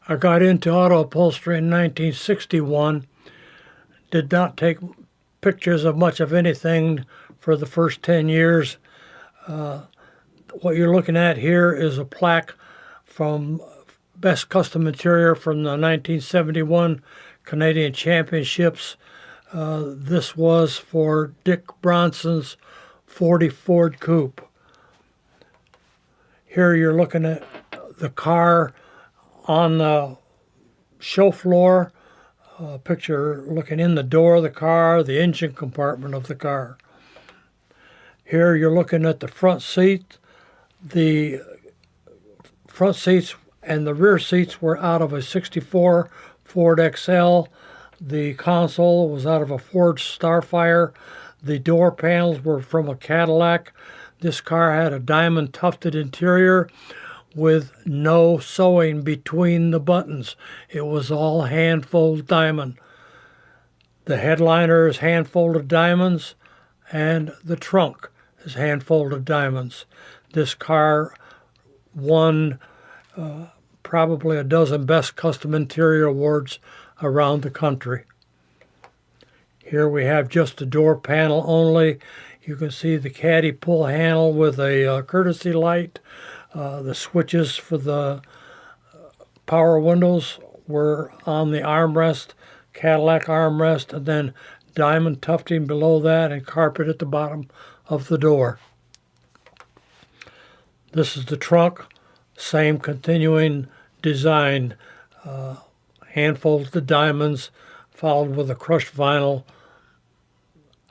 I got into auto upholstery in 1961. Did not take pictures of much of anything for the first 10 years. What you're looking at here is a plaque from Best Custom Interior from the 1971 Canadian Championships. This was for Dick Bronson's 40 Ford Coupe. Here you're looking at the car on the show floor. Picture looking in the door of the car, the engine compartment of the car. Here you're looking at the front seat. The front seats and the rear seats were out of a 64 Ford XL. The console was out of a Ford Starfire. The door panels were from a Cadillac. This car had a diamond tufted interior with no sewing between the buttons. It was all hand-folded diamond. The headliner is hand-folded diamonds, and the trunk is hand-folded diamonds. This car won probably a dozen Best Custom Interior Awards around the country. Here we have just a door panel only. You can see the caddy pull handle with a courtesy light. The switches for the power windows were on the armrest, Cadillac armrest, and then diamond tufting below that and carpet at the bottom of the door. This is the trunk, same continuing design, hand-folded diamonds followed with a crushed vinyl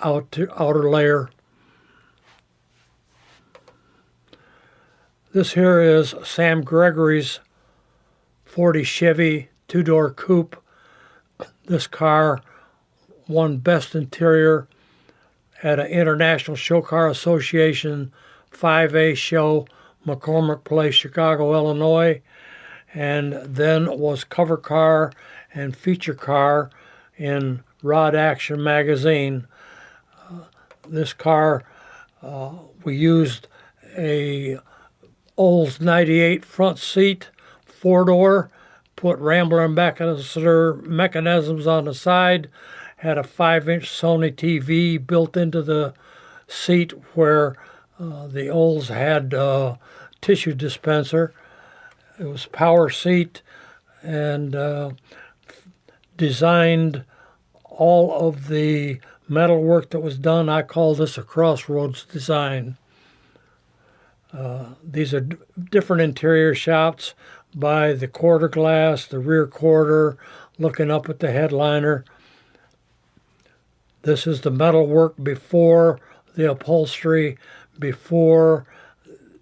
outer layer. This here is Sam Gregory's 40 Chevy two-door coupe. This car won Best Interior at an International Show Car Association 5A show, McCormick Place, Chicago, Illinois, and then was cover car and feature car in Rod Action magazine. This car, we used a Olds 98 front seat, four-door, put Rambler ambassador mechanisms on the side, had a 5-inch Sony TV built into the seat where the Olds had tissue dispenser. It was power seat and designed all of the metal work that was done. I call this a crossroads design. These are different interior shots by the quarter glass, the rear quarter, looking up at the headliner. This is the metal work before the upholstery, before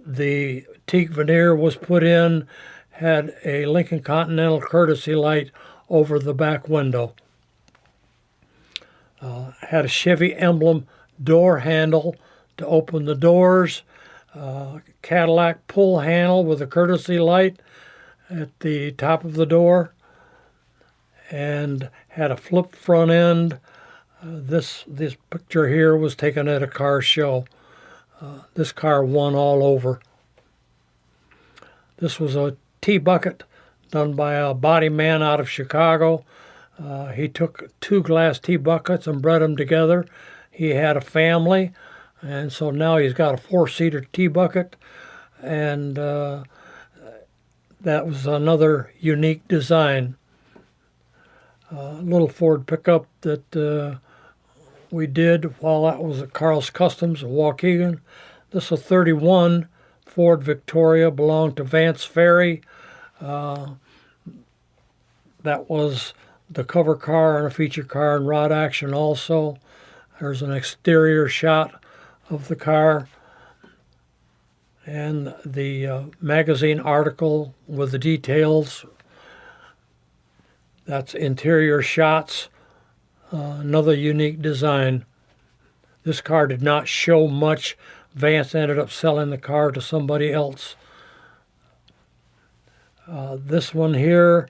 the teak veneer was put in, had a Lincoln Continental courtesy light over the back window. Had a Chevy emblem door handle to open the doors, Cadillac pull handle with a courtesy light at the top of the door, and had a flip front end. This picture here was taken at a car show. This car won all over. This was a T-bucket done by a body man out of Chicago. He took two glass T-buckets and bred them together. He had a family, and so now he's got a four-seater T-bucket, and that was another unique design. Little Ford pickup that we did while that was at Karl's Customs in Waukegan. This is a 31 Ford Victoria, belonged to Vance Ferry. That was the cover car and a feature car in Rod Action also. There's an exterior shot of the car and the magazine article with the details. That's interior shots, another unique design. This car did not show much. Vance ended up selling the car to somebody else. This one here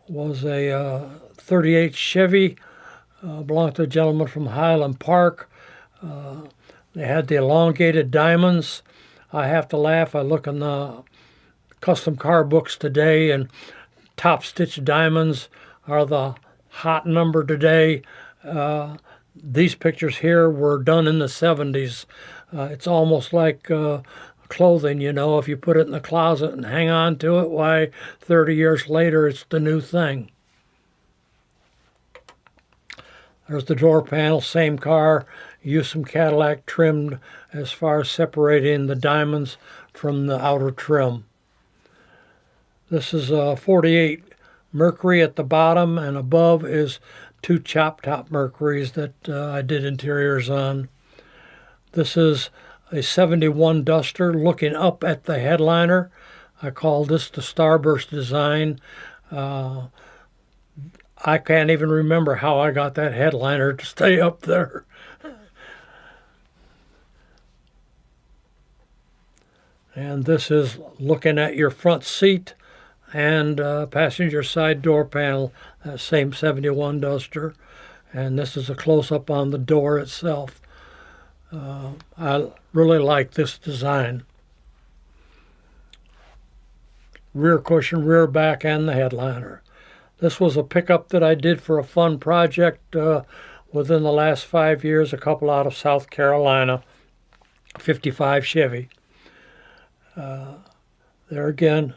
was a 38 Chevy, belonged to a gentleman from Highland Park. They had the elongated diamonds. I have to laugh. I look in the custom car books today, and top stitch diamonds are the hot number today. These pictures here were done in the 70s. It's almost like clothing, you know, if you put it in the closet and hang on to it, why, 30 years later, it's the new thing. There's the door panel, same car. Used some Cadillac trimmed as far as separating the diamonds from the outer trim. This is a 48 Mercury at the bottom, and above is 2 chop top Mercuries that I did interiors on. This is a 71 Duster looking up at the headliner. I call this the Starburst design. I can't even remember how I got that headliner to stay up there. And this is looking at your front seat and passenger side door panel, that same 71 Duster. And this is a close-up on the door itself. I really like this design. Rear cushion, rear back, and the headliner. This was a pickup that I did for a fun project within the last 5 years, a couple out of South Carolina, 55 Chevy. There again,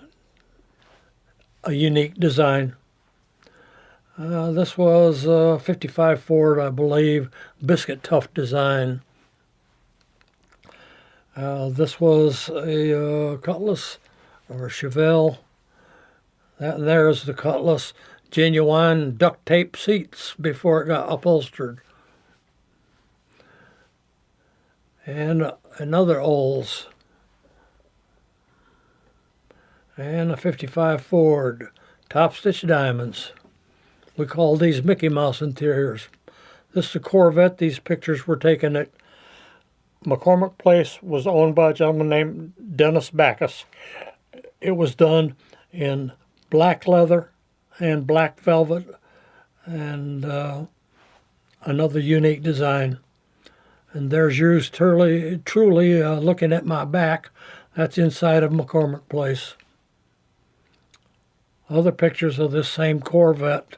a unique design. This was a 55 Ford, I believe, biscuit tough design. This was a Cutlass or a Chevelle. There's the Cutlass, genuine duct tape seats before it got upholstered. And another Olds. And a 55 Ford, top stitch diamonds. We call these Mickey Mouse interiors. This is a Corvette. These pictures were taken at McCormick Place, was owned by a gentleman named Dennis Backus. It was done in black leather and black velvet and another unique design. And there's yours truly looking at my back. That's inside of McCormick Place. Other pictures of this same Corvette.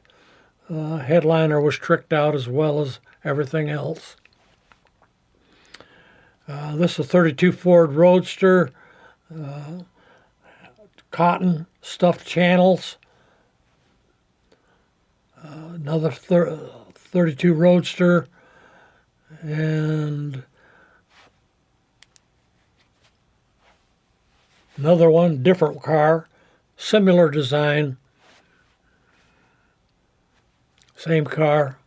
Headliner was tricked out as well as everything else. This is a 32 Ford Roadster, cotton stuffed channels. Another 32 Roadster, and another one, different car, similar design, same car.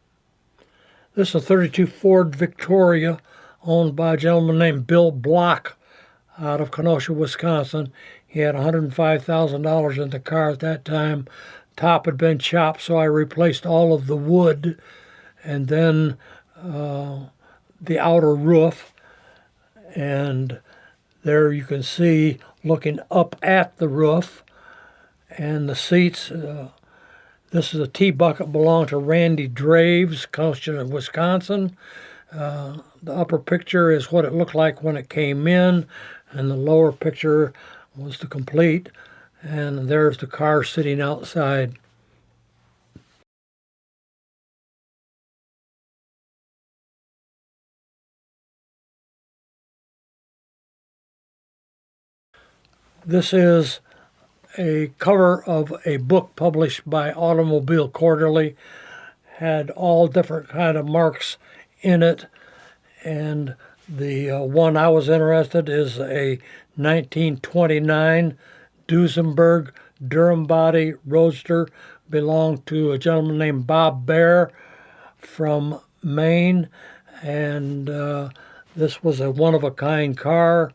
This is a 32 Ford Victoria, owned by a gentleman named Bill Block out of Kenosha, Wisconsin. He had $105,000 in the car at that time. Top had been chopped, so I replaced all of the wood and then the outer roof. And there you can see, looking up at the roof and the seats. This is a tea bucket, belonged to Randy Draves, Kenosha, Wisconsin. The upper picture is what it looked like when it came in, and the lower picture was the complete. And there's the car sitting outside. This is a cover of a book published by Automobile Quarterly. Had all different kind of marks in it, and the one I was interested is a 1929 Duesenberg Durham body Roadster, belonged to a gentleman named Bob Bear from Maine, and this was a one-of-a-kind car.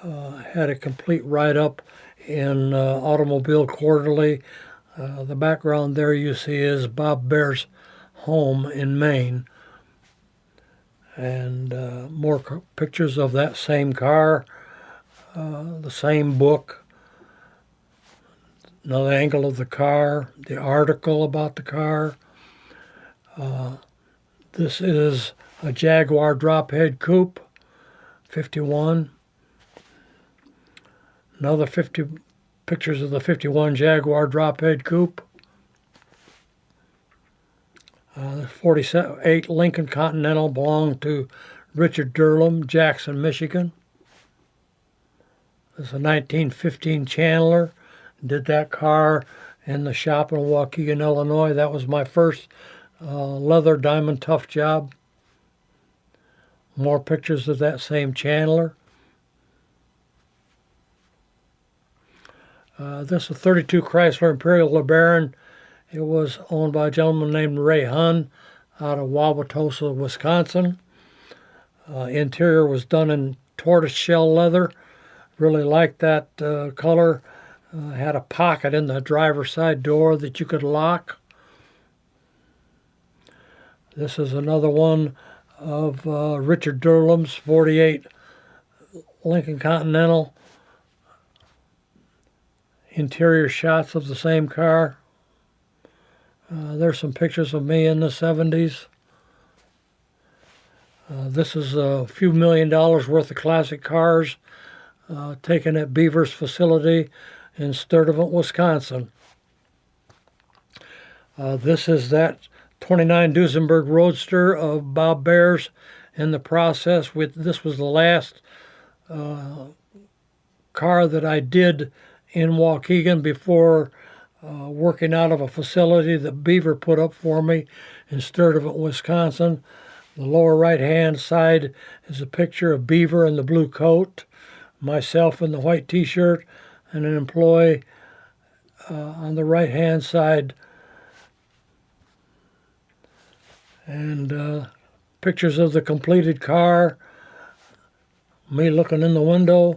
Had a complete write-up in Automobile Quarterly. The background there you see is Bob Bear's home in Maine. And more pictures of that same car, the same book, another angle of the car, the article about the car. This is a Jaguar drop-head coupe, 51. Another Pictures of the 51 Jaguar drop head coupe. The 48 Lincoln Continental belonged to Richard Durham, Jackson, Michigan. This is a 1915 Chandler. Did that car in the shop in Waukegan, Illinois. That was my first leather diamond tough job. More pictures of that same Chandler. This is a 32 Chrysler Imperial LeBaron. It was owned by a gentleman named Ray Hunn out of Wauwatosa, Wisconsin. Interior was done in tortoiseshell leather. Really liked that color. Had a pocket in the driver's side door that you could lock. This is another one of Richard Durham's 48 Lincoln Continental. Interior shots of the same car. There's some pictures of me in the 70s. This is a few $1 million worth of classic cars taken at Beaver's facility in Sturtevant, Wisconsin. This is that 29 Duesenberg Roadster of Bob Baer's in the process. This was the last car that I did in Waukegan before working out of a facility that Beaver put up for me in Sturtevant, Wisconsin. The lower right-hand side is a picture of Beaver in the blue coat, myself in the white T-shirt, and an employee on the right-hand side. And pictures of the completed car, me looking in the window.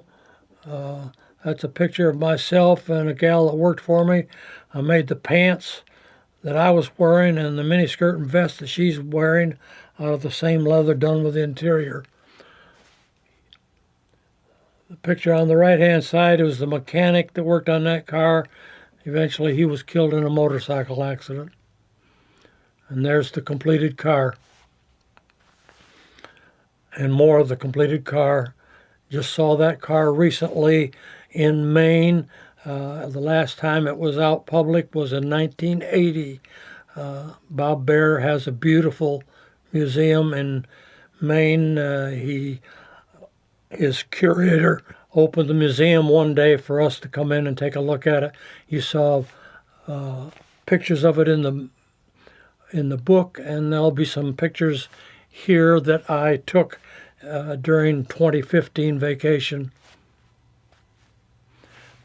That's a picture of myself and a gal that worked for me. I made the pants that I was wearing and the miniskirt and vest that she's wearing out of the same leather done with the interior. The picture on the right-hand side was the mechanic that worked on that car. Eventually he was killed in a motorcycle accident. And there's the completed car. And more of the completed car. Just saw that car recently in Maine. The last time it was out public was in 1980. Bob Baer has a beautiful museum in Maine. His curator opened the museum one day for us to come in and take a look at it. You saw pictures of it in the book, and there'll be some pictures here that I took during 2015 vacation.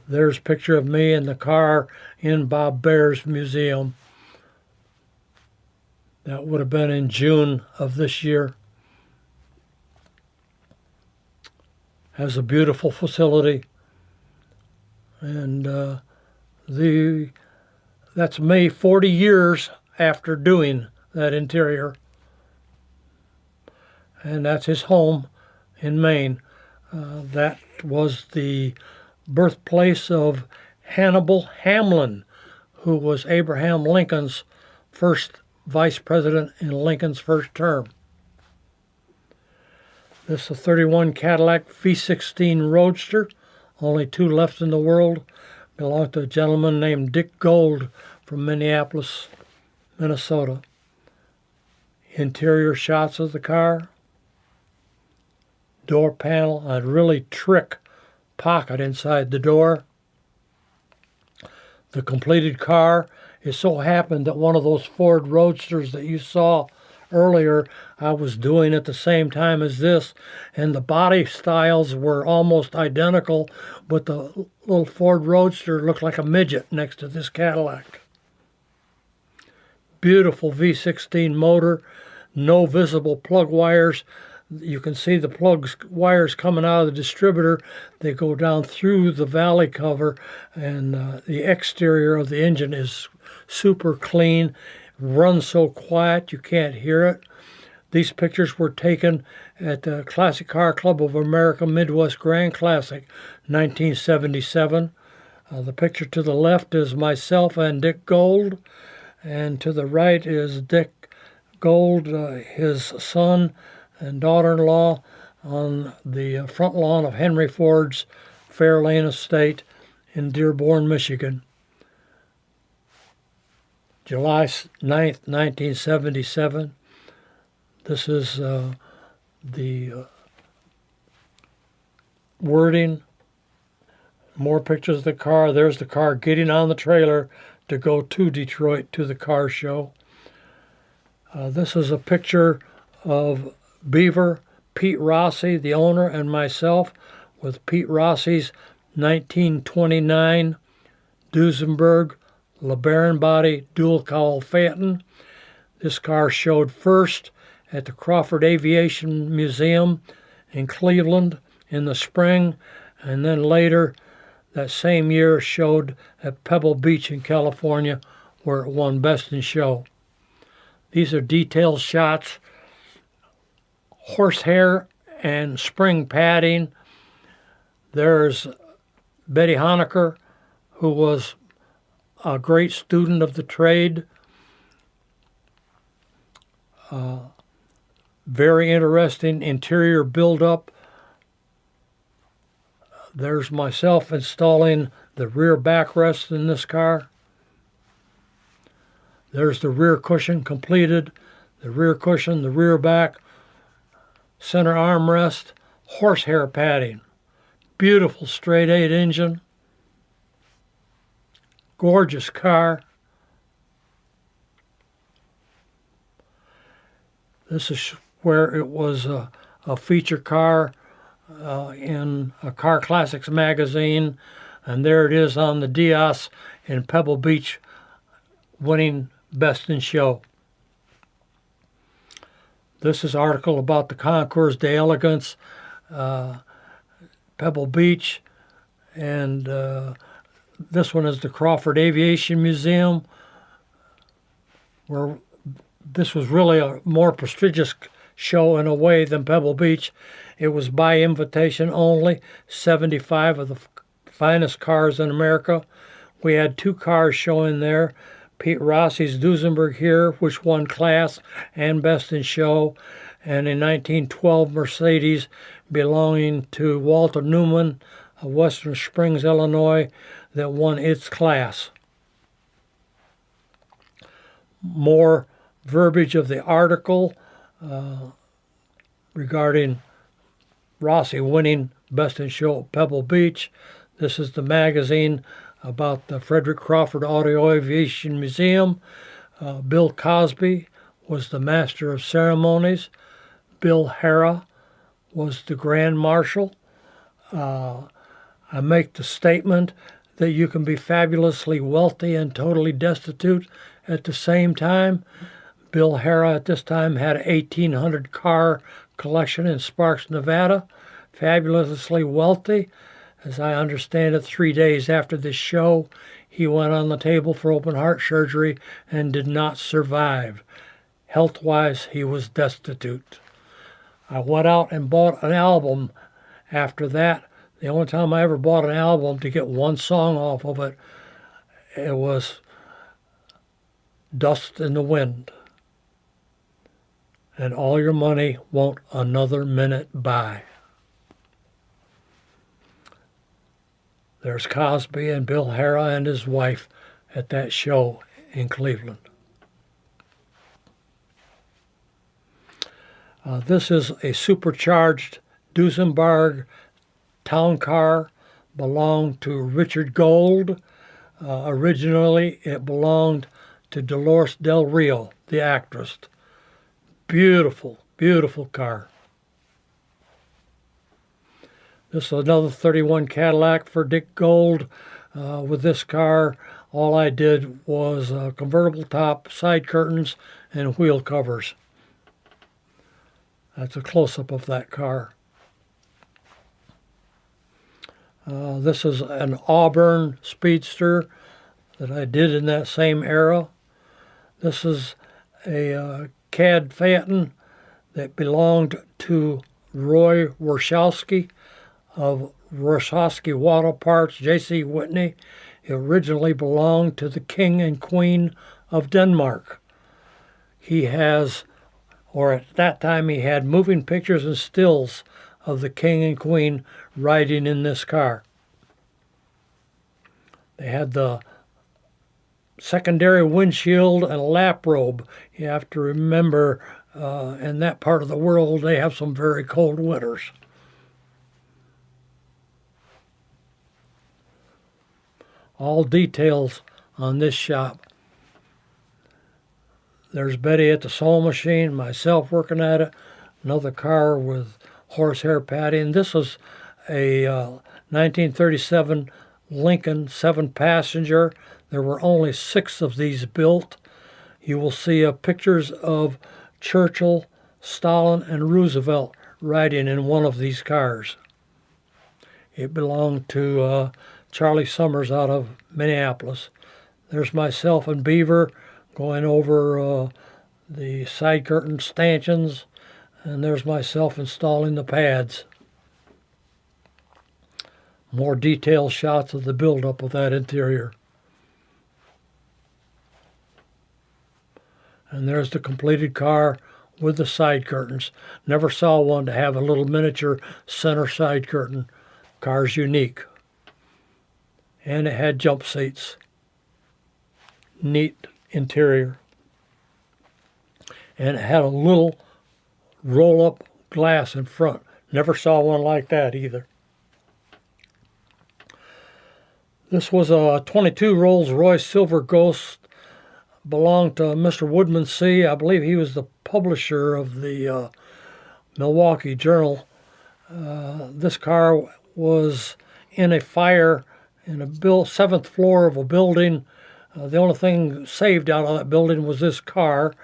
There's a picture of me in the car in Bob Baer's museum. That would have been in June of this year. Has a beautiful facility. And that's me 40 years after doing that interior. And that's his home in Maine. That was the birthplace of Hannibal Hamlin, who was Abraham Lincoln's first vice president in Lincoln's first term. This is a 31 Cadillac V16 Roadster, only two left in the world. Belonged to a gentleman named Dick Gold from Minneapolis, Minnesota. Interior shots of the car. Door panel, a really trick pocket inside the door. The completed car. It so happened that one of those Ford Roadsters that you saw earlier, I was doing at the same time as this, and the body styles were almost identical, but the little Ford Roadster looked like a midget next to this Cadillac. Beautiful V16 motor, no visible plug wires. You can see the wires coming out of the distributor. They go down through the valley cover, and the exterior of the engine is super clean. Runs so quiet you can't hear it. These pictures were taken at the Classic Car Club of America Midwest Grand Classic, 1977. The picture to the left is myself and Dick Gold, and to the right is Dick Gold, his son and daughter-in-law, on the front lawn of Henry Ford's Fair Lane Estate in Dearborn, Michigan. July 9th, 1977. This is the wording. More pictures of the car. There's the car getting on the trailer to go to Detroit to the car show. This is a picture of Beaver, Pete Rossi, the owner, and myself with Pete Rossi's 1929 Duesenberg LeBaron body dual cowl Phaeton. This car showed first at the Crawford Aviation Museum in Cleveland in the spring, and then later that same year showed at Pebble Beach in California, where it won Best in Show. These are detailed shots, horsehair and spring padding. There's Betty Honecker, who was a great student of the trade. Very interesting interior build-up. There's myself installing the rear backrest in this car. There's the rear cushion completed, the rear cushion, the rear back, center armrest, horsehair padding. Beautiful straight 8 engine. Gorgeous car. This is where it was a feature car in a Car Classics magazine, and there it is on the Dios in Pebble Beach, winning Best in Show. This is an article about the Concours d'Elegance, Pebble Beach, and this one is the Crawford Aviation Museum, where this was really a more prestigious show in a way than Pebble Beach. It was by invitation only, 75 of the finest cars in America. We had 2 cars showing there, Pete Rossi's Duesenberg here, which won class and Best in Show, and a 1912 Mercedes belonging to Walter Newman of Western Springs, Illinois, that won its class. More verbiage of the article regarding Rossi winning Best in Show at Pebble Beach. This is the magazine about the Frederick Crawford Auto Aviation Museum. Bill Cosby was the master of ceremonies. Bill Harrah was the grand marshal. I make the statement that you can be fabulously wealthy and totally destitute at the same time. Bill Harrah at this time had an 1,800 car collection in Sparks, Nevada. Fabulously wealthy. As I understand it, 3 days after this show, he went on the table for open heart surgery and did not survive. Health-wise, he was destitute. I went out and bought an album after that. The only time I ever bought an album to get one song off of it, it was Dust in the Wind. And all your money won't another minute buy. There's Cosby and Bill Harrah and his wife at that show in Cleveland. This is a supercharged Duesenberg town car, belonged to Richard Gold. Originally, it belonged to Dolores Del Rio, the actress. Beautiful, beautiful car. This is another 31 Cadillac for Dick Gold. With this car, all I did was convertible top, side curtains, and wheel covers. That's a close-up of that car. This is an Auburn Speedster that I did in that same era. This is a CAD Phaeton that belonged to Roy Warshawski of Warshawski Auto Parts, J.C. Whitney. It originally belonged to the King and Queen of Denmark. He has, or at that time he had, moving pictures and stills of the King and Queen riding in this car. They had the secondary windshield and a lap robe. You have to remember, in that part of the world, they have some very cold winters. All details on this shop. There's Betty at the sewing machine, myself working at it, another car with horsehair padding. This is a 1937 Lincoln 7-passenger. There were only 6 of these built. You will see pictures of Churchill, Stalin, and Roosevelt riding in one of these cars. It belonged to Charlie Summers out of Minneapolis. There's myself and Beaver going over the side curtain stanchions, and there's myself installing the pads. More detailed shots of the buildup of that interior. And there's the completed car with the side curtains. Never saw one to have a little miniature center side curtain. Car's unique. And it had jump seats. Neat interior. And it had a little roll-up glass in front. Never saw one like that either. This was a 22 Rolls-Royce Silver Ghost. Belonged to Mr. Woodman C. I believe he was the publisher of the Milwaukee Journal. This car was in a fire in a 7th floor of a building. The only thing saved out of that building was this car.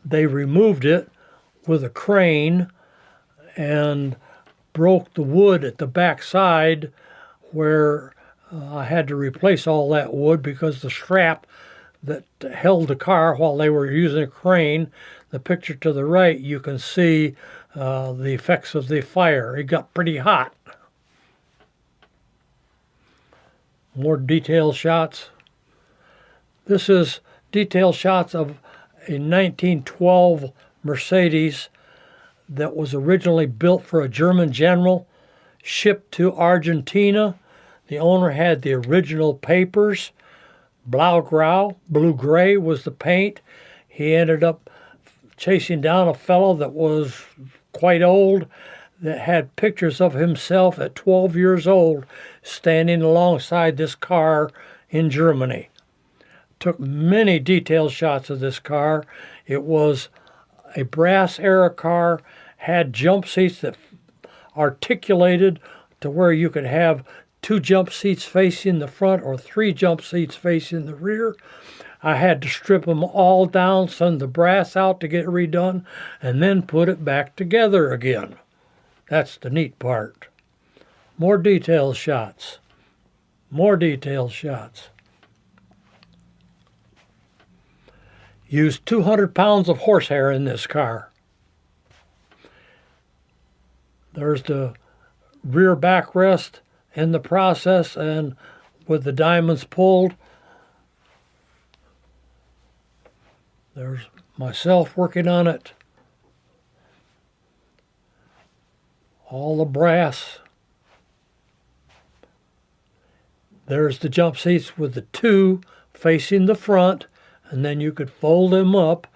They removed it with a crane and broke the wood at the back side where I had to replace all that wood because the strap that held the car while they were using a crane. The picture to the right, you can see the effects of the fire. It got pretty hot. More detailed shots. This is detailed shots of a 1912 Mercedes that was originally built for a German general, shipped to Argentina. The owner had the original papers. Blaugrau, blue-gray was the paint. He ended up chasing down a fellow that was quite old that had pictures of himself at 12 years old standing alongside this car in Germany. Took many detailed shots of this car. It was a brass era car, had jump seats that articulated to where you could have 2 jump seats facing the front or 3 jump seats facing the rear. I had to strip them all down, send the brass out to get it redone, and then put it back together again. That's the neat part. More detailed shots. More detailed shots. Used 200 pounds of horsehair in this car. There's the rear backrest in the process, and with the diamonds pulled. There's myself working on it. All the brass. There's the jump seats with the 2 facing the front, and then you could fold them up.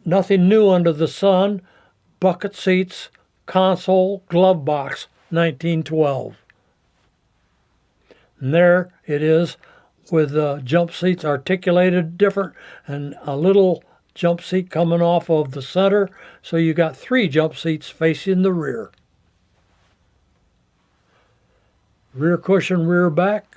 Nothing new under the sun. Bucket seats, console, glove box, 1912. And there it is with jump seats articulated different and a little jump seat coming off of the center. So you got 3 jump seats facing the rear. Rear cushion, rear back.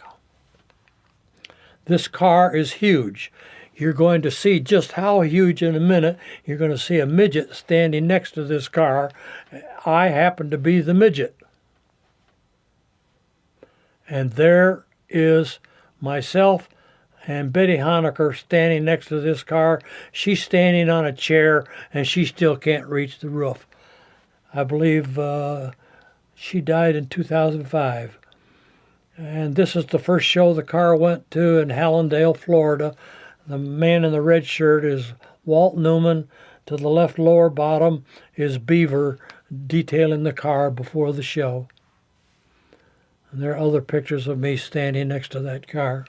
This car is huge. You're going to see just how huge in a minute. You're going to see a midget standing next to this car. I happen to be the midget. And there is myself and Betty Honecker standing next to this car. She's standing on a chair and she still can't reach the roof. I believe she died in 2005. And this is the first show the car went to in Hallandale, Florida. The man in the red shirt is Walt Newman. To the left lower bottom is Beaver detailing the car before the show. And there are other pictures of me standing next to that car.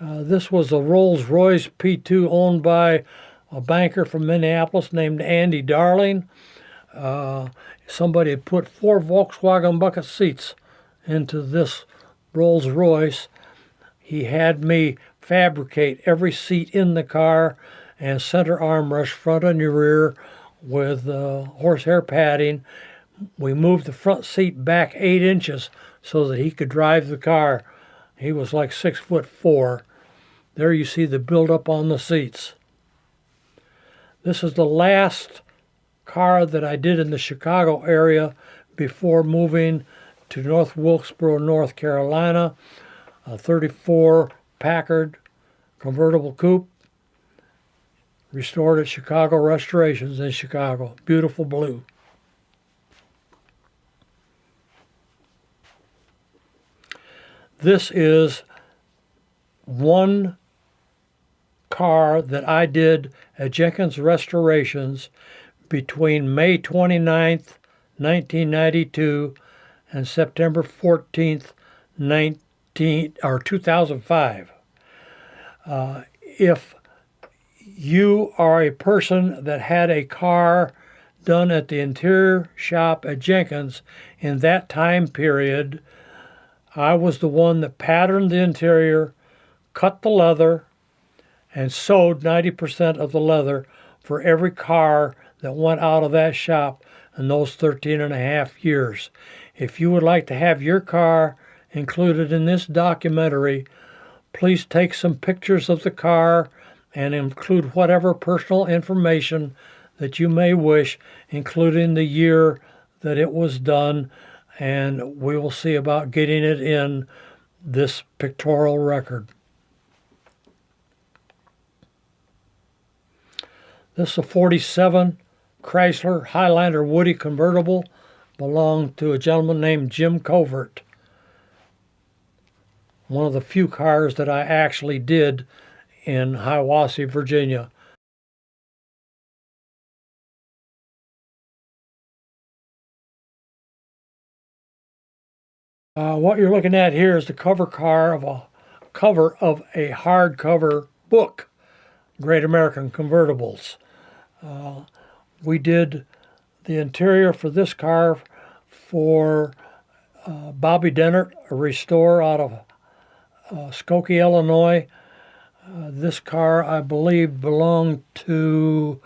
This was a Rolls-Royce P2 owned by a banker from Minneapolis named Andy Darling. Somebody had put 4 Volkswagen bucket seats into this Rolls-Royce. He had me fabricate every seat in the car and center armrest, front and rear, with horsehair padding. We moved the front seat back 8 inches so that he could drive the car. He was like 6'4". There you see the buildup on the seats. This is the last car that I did in the Chicago area before moving to North Wilkesboro, North Carolina. A 34 Packard convertible coupe, restored at Chicago Restorations in Chicago. Beautiful blue. This is one car that I did at Jenkins Restorations between May 29th, 1992 and September 14th, 2005. If you are a person that had a car done at the interior shop at Jenkins in that time period, I was the one that patterned the interior, cut the leather, and sewed 90% of the leather for every car that went out of that shop in those 13 and a half years. If you would like to have your car included in this documentary, please take some pictures of the car and include whatever personal information that you may wish, including the year that it was done, and we will see about getting it in this pictorial record. This is a 47 Chrysler Highlander Woody convertible, belonged to a gentleman named Jim Covert. One of the few cars that I actually did in Hiawassee, Virginia. What you're looking at here is the cover of a hardcover book, Great American Convertibles. We did the interior for this car for Bobby Dennert, a restorer out of Skokie, Illinois. This car, I believe, belonged to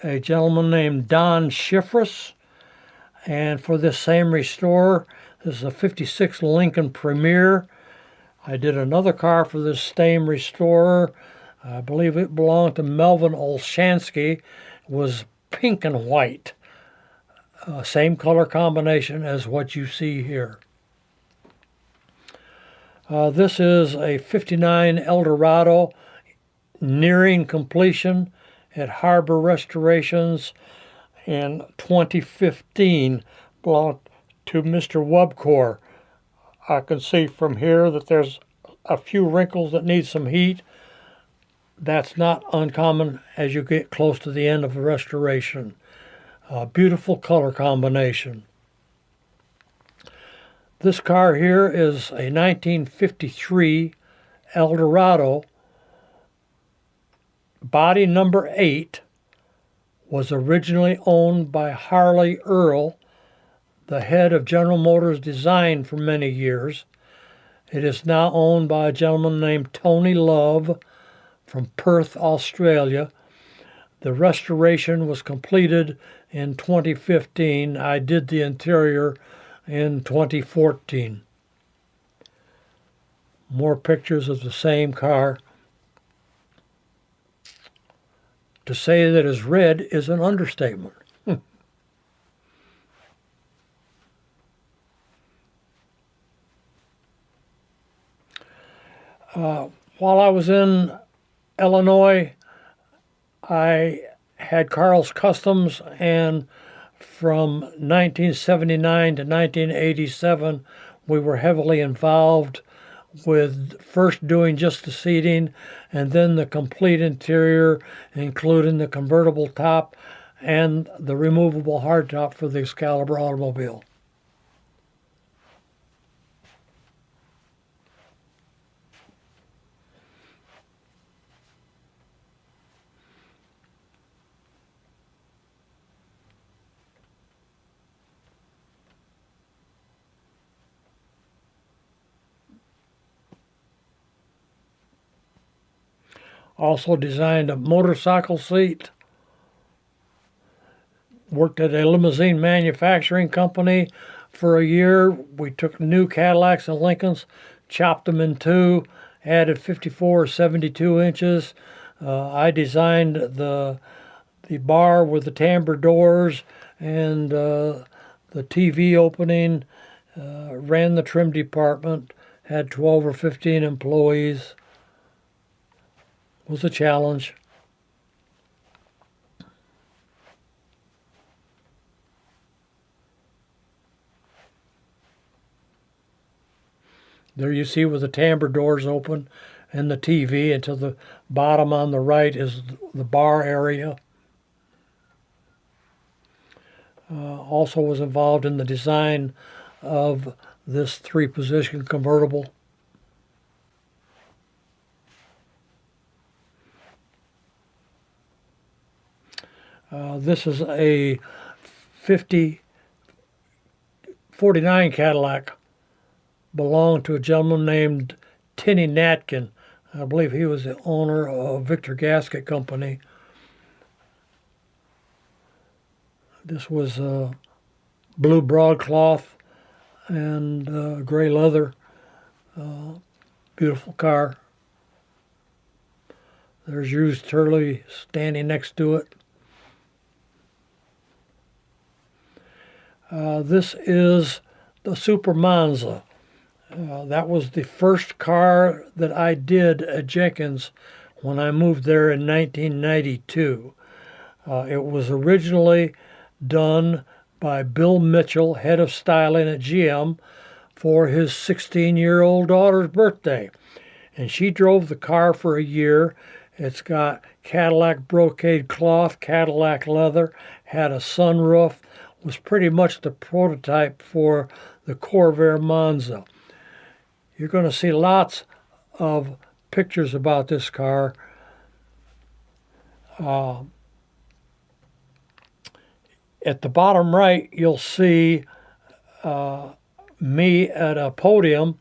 a gentleman named Don Schifris. And for this same restorer, this is a 56 Lincoln Premier. I did another car for this same restorer. I believe it belonged to Melvin Olshansky. It was pink and white. Same color combination as what you see here. This is a 59 Eldorado nearing completion at Harbor Restorations in 2015. Belonged to Mr. Wubcore. I can see from here that there's a few wrinkles that need some heat. That's not uncommon as you get close to the end of a restoration. Beautiful color combination. This car here is a 1953 Eldorado. Body number 8 was originally owned by Harley Earl, the head of General Motors Design for many years. It is now owned by a gentleman named Tony Love from Perth, Australia. The restoration was completed in 2015. I did the interior in 2014. More pictures of the same car. To say that it's red is an understatement. While I was in Illinois, I had Karl's Customs, and from 1979 to 1987, we were heavily involved with first doing just the seating and then the complete interior, including the convertible top and the removable hardtop for the Excalibur automobile. Also designed a motorcycle seat. Worked at a limousine manufacturing company for a year. We took new Cadillacs and Lincolns, chopped them in two, added 54 or 72 inches. I designed the bar with the timbre doors and the TV opening, ran the trim department, had 12 or 15 employees. It was a challenge. There you see with the timbre doors open and the TV, and to the bottom on the right is the bar area. Also was involved in the design of this three-position convertible. This is a 49 Cadillac. Belonged to a gentleman named Tinny Natkin. I believe he was the owner of Victor Gasket Company. This was blue broadcloth and gray leather. Beautiful car. There's Hughes Turley standing next to it. This is the Super Monza. That was the first car that I did at Jenkins when I moved there in 1992. It was originally done by Bill Mitchell, head of styling at GM, for his 16-year-old daughter's birthday. And she drove the car for a year. It's got Cadillac brocade cloth, Cadillac leather, had a sunroof, was pretty much the prototype for the Corvair Monza. You're going to see lots of pictures about this car. At the bottom right, you'll see me at a podium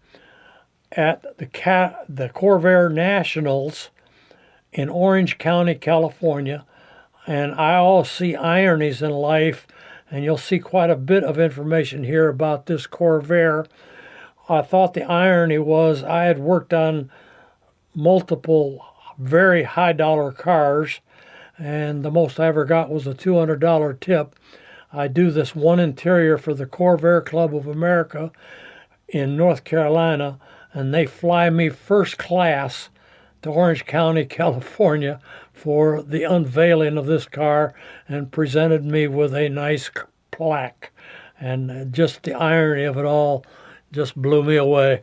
at the Corvair Nationals in Orange County, California. And I always see ironies in life, and you'll see quite a bit of information here about this Corvair. I thought the irony was I had worked on multiple very high dollar cars, and the most I ever got was a $200 tip. I do this one interior for the Corvair Club of America in North Carolina, and they fly me first class to Orange County, California for the unveiling of this car and presented me with a nice plaque. And just the irony of it all just blew me away.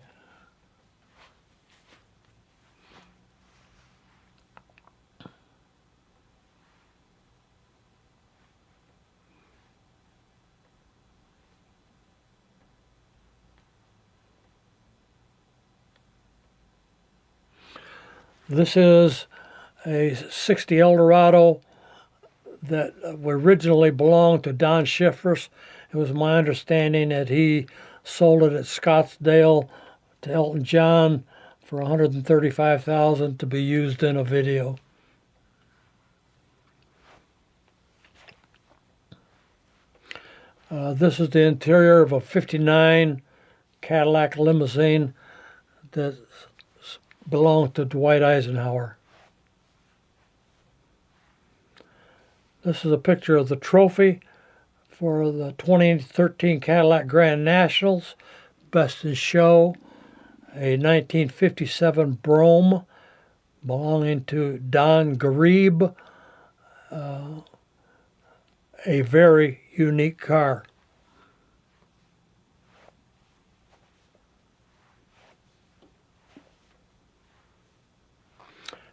This is a 60 Eldorado that originally belonged to Don Schiffers. It was my understanding that he sold it at Scottsdale to Elton John for $135,000 to be used in a video. This is the interior of a 59 Cadillac limousine that belonged to Dwight Eisenhower. This is a picture of the trophy for the 2013 Cadillac Grand Nationals, Best in Show, a 1957 Brougham belonging to Don Garib, a very unique car.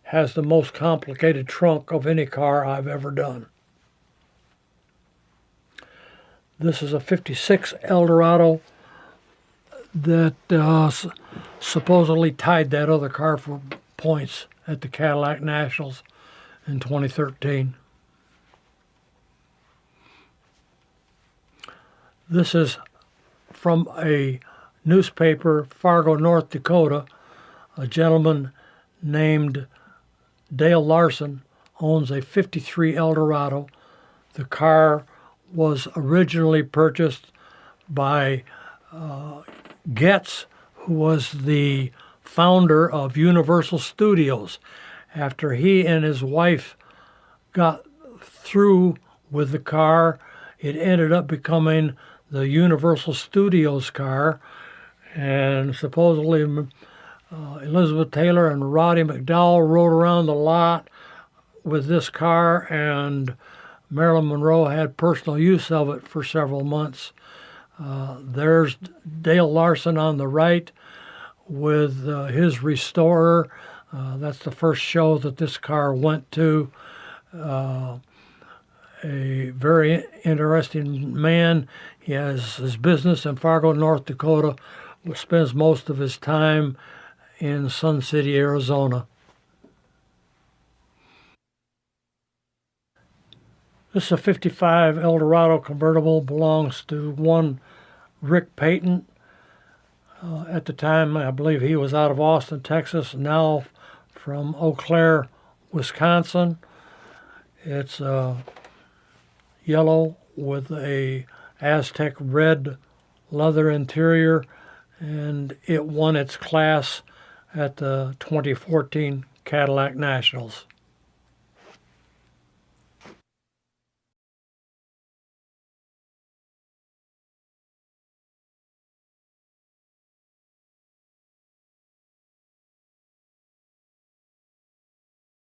Has the most complicated trunk of any car I've ever done. This is a 56 Eldorado that supposedly tied that other car for points at the Cadillac Nationals in 2013. This is from a newspaper, Fargo, North Dakota, a gentleman named Dale Larson owns a 53 Eldorado. The car was originally purchased by Getz, who was the founder of Universal Studios. After he and his wife got through with the car, it ended up becoming the Universal Studios car, and supposedly Elizabeth Taylor and Roddy McDowell rode around the lot with this car, and Marilyn Monroe had personal use of it for several months. There's Dale Larson on the right with his restorer. That's the first show that this car went to. A very interesting man. He has his business in Fargo, North Dakota, spends most of his time in Sun City, Arizona. This is a 55 Eldorado convertible, belongs to one Rick Payton. At the time, I believe he was out of Austin, Texas, now from Eau Claire, Wisconsin. It's yellow with a Aztec red leather interior, and it won its class at the 2014 Cadillac Nationals.